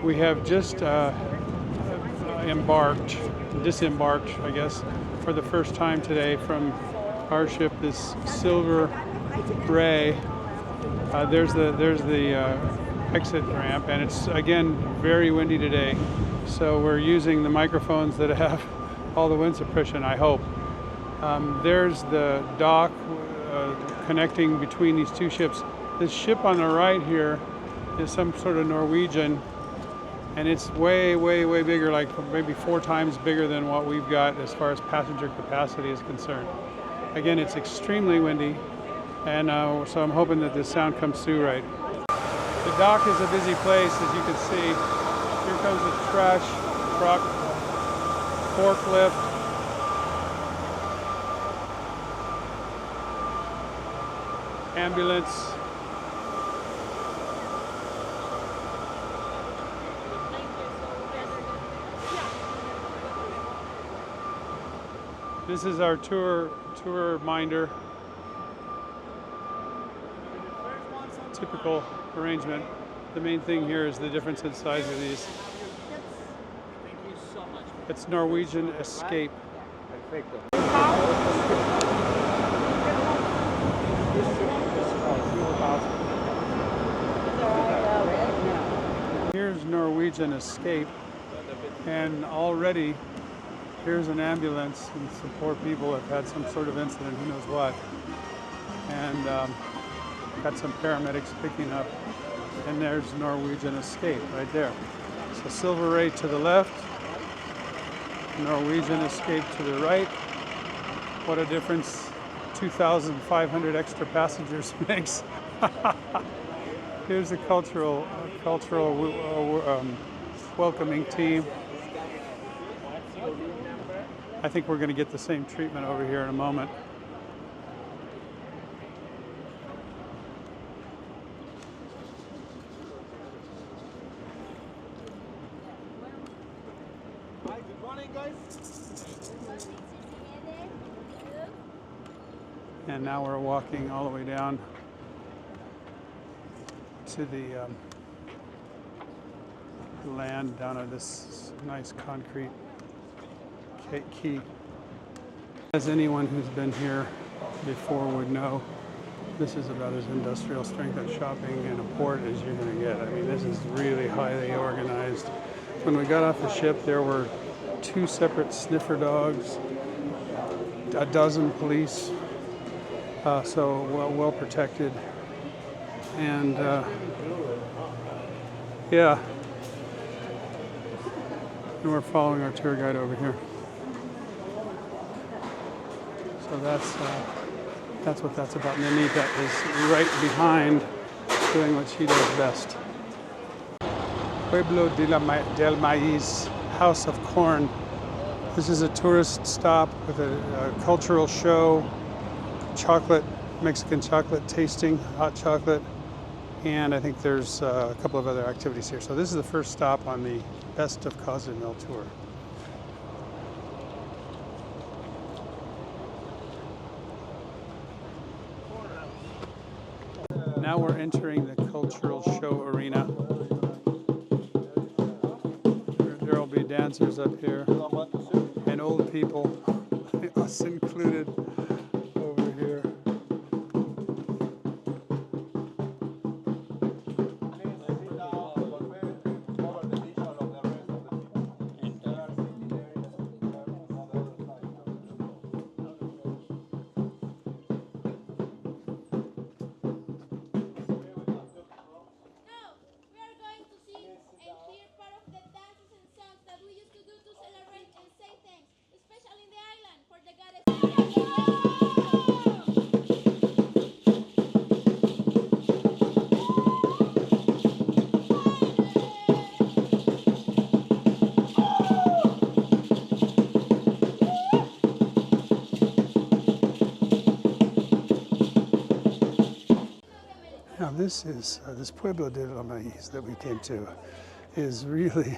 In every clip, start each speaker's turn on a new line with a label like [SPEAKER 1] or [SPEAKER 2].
[SPEAKER 1] We have just disembarked, I guess, for the first time today from our ship, this Silver Ray. There's the exit ramp, and it's again very windy today. So we're using the microphones that have all the wind suppression, I hope. There's the dock connecting between these two ships. This ship on the right here is some sort of Norwegian, and it's way bigger, like maybe 4 times bigger than what we've got as far as passenger capacity is concerned. Again, it's extremely windy, and so I'm hoping that this sound comes through right. The dock is a busy place, as you can see. Here comes a trash truck, forklift. Ambulance. This is our tour minder. Typical arrangement. The main thing here is the difference in size of these. It's Norwegian Escape. Here's Norwegian Escape, and already here's an ambulance, and some poor people have had some sort of incident, who knows what, and got some paramedics picking up, and there's Norwegian Escape right there. So Silver Ray to the left, Norwegian Escape to the right. What a difference 2,500 extra passengers makes. Here's the cultural welcoming team. I think we're going to get the same treatment over here in a moment.
[SPEAKER 2] Hi, good morning, guys.
[SPEAKER 1] And now we're walking all the way down to the land down at this nice concrete quay. As anyone who's been here before would know, this is about as industrial strength of shopping in a port as you're going to get. I mean, this is really highly organized. When we got off the ship, there were 2 separate sniffer dogs, a dozen police, so well protected. And yeah, and we're following our tour guide over here. So that's what that's about. And Anita is right behind, doing what she does best. Pueblo del Maíz, House of Corn. This is a tourist stop with a cultural show, chocolate, Mexican chocolate tasting, hot chocolate, and I think there's a couple of other activities here. So this is the first stop on the Best of Cozumel tour. Now we're entering the cultural show arena. There will be dancers up here and old people, us included, over here. Now this is, this Pueblo del Maíz that we came to is really,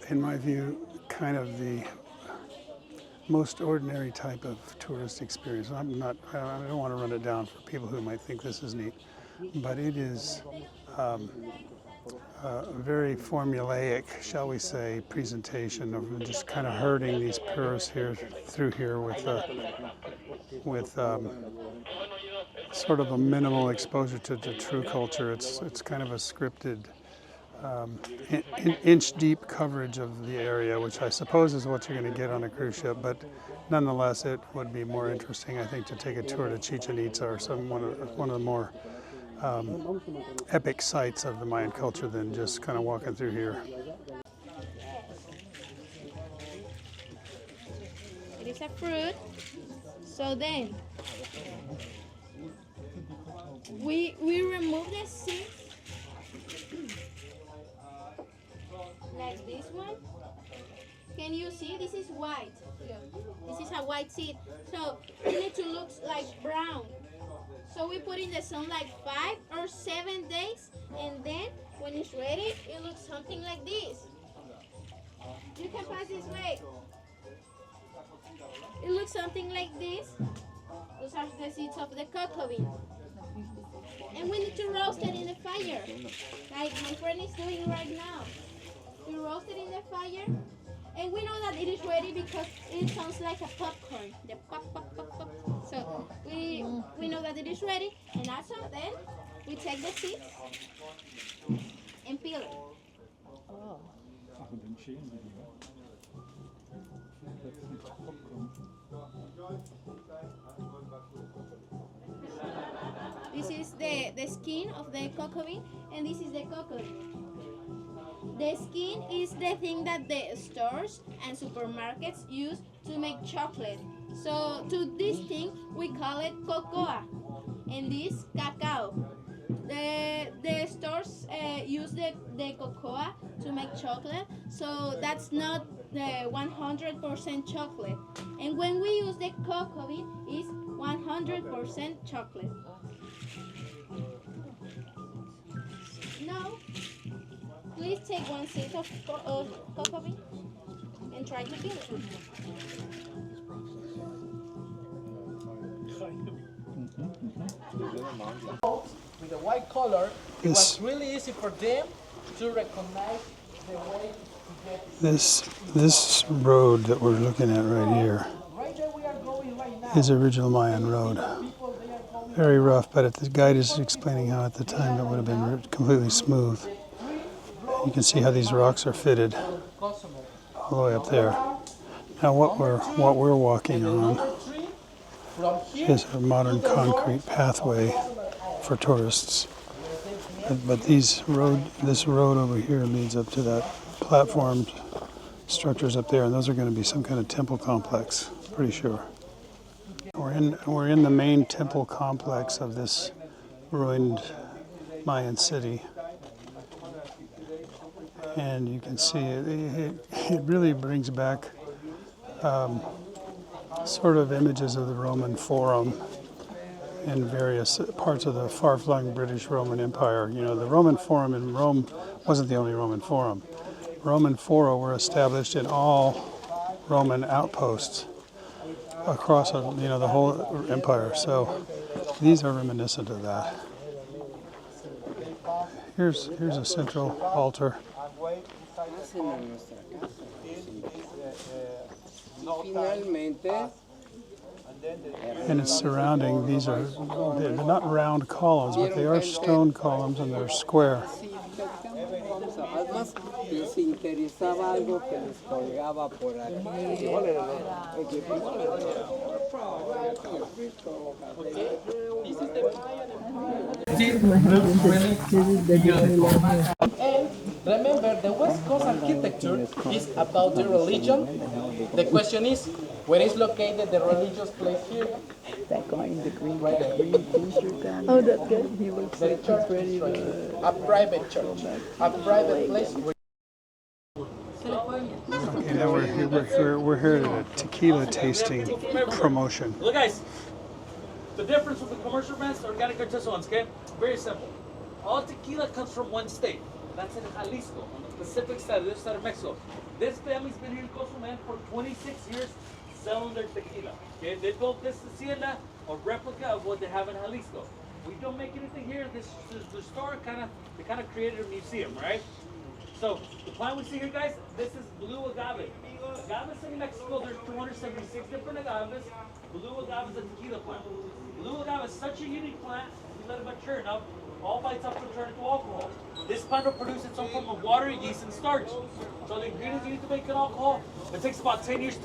[SPEAKER 1] in my view, kind of the most ordinary type of tourist experience. I don't want to run it down for people who might think this is neat, but it is very formulaic, shall we say, presentation of just kind of herding these tourists here through here with sort of a minimal exposure to the true culture. It's kind of a scripted, inch deep coverage of the area, which I suppose is what you're going to get on a cruise ship. But nonetheless, it would be more interesting, I think, to take a tour to Chichen Itza or one of the more epic sites of the Mayan culture than just kind of walking through here.
[SPEAKER 3] It is a fruit. So then we remove the seeds like this one. Can you see? This is white. This is a white seed. So it needs to look like brown. So we put in the sun like 5 or 7 days, and then when it's ready, it looks something like this. You can pass this way. It looks something like this. Those are the seeds of the cocoa bean. And we need to roast it in the fire, like my friend is doing right now. We roast it in the fire, and we know that it is ready because it sounds like a popcorn. The pop, pop, pop, pop. So we know that it is ready, and also then we take the seeds and peel it. Oh. This is the skin of the cocoa bean, and this is the cocoa bean. The skin is the thing that the stores and supermarkets use to make chocolate. So to this thing we call it cocoa, and this cacao. The stores use the cocoa to make chocolate, so that's not the 100% chocolate. And when we use the cocoa bean, it's 100% chocolate. Now, please take one seed of cocoa bean and try to peel it.
[SPEAKER 2] With the white color, it was really easy for them to recognize the way to get
[SPEAKER 1] This road that we're looking at right here
[SPEAKER 2] right there we are going right now.
[SPEAKER 1] is original Mayan road.
[SPEAKER 2] People, they are going
[SPEAKER 1] Very rough, but the guide is explaining how at the time it would have been completely smooth. You can see how these rocks are fitted
[SPEAKER 2] Cozumel.
[SPEAKER 1] all the way up there. Now what we're walking on
[SPEAKER 2] From here
[SPEAKER 1] is a modern concrete pathway for tourists. But this road over here leads up to that platform structures up there, and those are going to be some kind of temple complex, pretty sure. We're in the main temple complex of this ruined Mayan city. And you can see it really brings back sort of images of the Roman Forum in various parts of the far-flung British Roman Empire. You know, the Roman Forum in Rome wasn't the only Roman Forum. Roman fora were established in all Roman outposts across the whole empire. So these are reminiscent of that. Here's a central altar. And it's surrounding, they're not round columns, but they are stone columns and they're square.
[SPEAKER 2] And remember, the West Coast architecture is about the religion. The question is, where is located the religious place here?
[SPEAKER 4] That guy in the green,
[SPEAKER 2] Right there.
[SPEAKER 4] t-shirt down. Oh, that's good. He looks
[SPEAKER 2] The
[SPEAKER 4] like
[SPEAKER 2] church
[SPEAKER 4] he's ready
[SPEAKER 2] is right
[SPEAKER 4] to.
[SPEAKER 2] here. A private church, a private place.
[SPEAKER 1] Okay, now we're here at a tequila tasting promotion.
[SPEAKER 5] Look, guys, the difference with the commercial brands, organic artisanals, okay? Very simple. All tequila comes from one state. That's in Jalisco, on the Pacific side, this side of Mexico. This family's been here in Cozumel for 26 years selling their tequila. Okay, they built this hacienda, a replica of what they have in Jalisco. We don't make anything here. This is the store they kind of created a museum, right? So the plant we see here, guys, this is blue agave. Agaves in Mexico, there's 276 different agaves. Blue agave is a tequila plant. Blue agave is such a unique plant. You let it mature enough, all by itself will turn into alcohol. This plant will produce its own form of water, yeast, and starch. So the ingredients you need to make an alcohol, it takes about 10 years to